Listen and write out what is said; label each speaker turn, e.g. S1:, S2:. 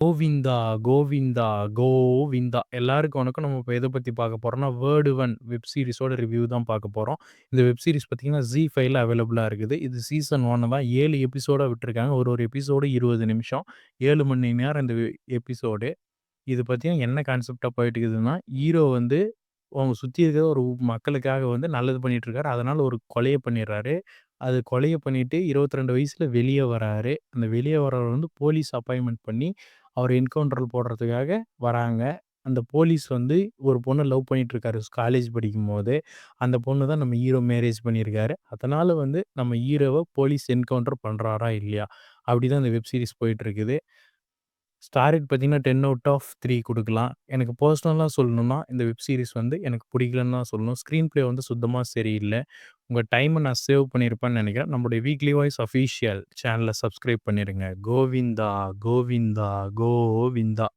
S1: கோவிந்தா, கோவிந்தா, கோவிந்தா. எல்லாருக்கும் வணக்கம். நம்ம இப்ப எத பத்தி பார்க்க போறோம்னா, வேர்ல்டு ஒன் வெப் சீரிஸோட ரிவ்யூ தான் பார்க்க போறோம். இந்த வெப் சீரிஸ் பார்த்தீங்கன்னா, ZEE5ல அவைலபிளா இருக்குது. இது சீசன் 1 தான் 7 எபிசோடா விட்டுருக்காங்க. ஒரு எபிசோடு 20 நிமிஷம். 7 மணி நேரம் இந்த எபிசோடு. இது பார்த்தீங்கன்னா, என்ன கான்செப்ட்டா போயிட்டு இருக்குதுன்னா, ஹீரோ வந்து அவங்க சுத்தி இருக்கிற ஒரு மக்களுக்காக வந்து நல்லது பண்ணிட்டு இருக்காரு. அதனால ஒரு கொலைய பண்ணிடுறாரு. அது கொலைய பண்ணிட்டு 22 வயசுல வெளிய வராரு. அந்த வெளிய வரவர் வந்து போலீஸ் அப்பாயின்ட்மென்ட் பண்ணி, அவர என்கவுண்டர் போடுறதுக்காக வராங்க. அந்த போலீஸ் வந்து ஒரு பொண்ண லவ் பண்ணிட்டு இருக்காரு காலேஜ் படிக்கும்போதே. அந்த பொண்ணு தான் நம்ம ஹீரோ மேரேஜ் பண்ணியிருக்காரு. அதனால வந்து நம்ம ஹீரோவ போலீஸ் என்கவுண்டர் பண்றாரா இல்லையா? அப்படிதான் இந்த வெப் சீரிஸ் போயிட்டு இருக்குது. ஸ்டார் ரேட் பார்த்தீங்கன்னா 10 அவுட் ஆஃப் 3 குடுக்கலாம். எனக்கு பெர்சனலா சொல்லணும்னா, இந்த வெப் சீரிஸ் வந்து எனக்கு பிடிக்கலன்னு தான் சொல்லணும். ஸ்க்ரீன் பிளே வந்து சுத்தமா சரியில்ல. உங்க டைம நான் சேவ் பண்ணியிருப்பேன்னு நெனைக்கிறேன். நம்முடைய வீக்லி வாய்ஸ் அஃபிஷியல் சேனல சப்ஸ்கிரைப் பண்ணிருங்க. கோவிந்தா, கோவிந்தா, கோவிந்தா.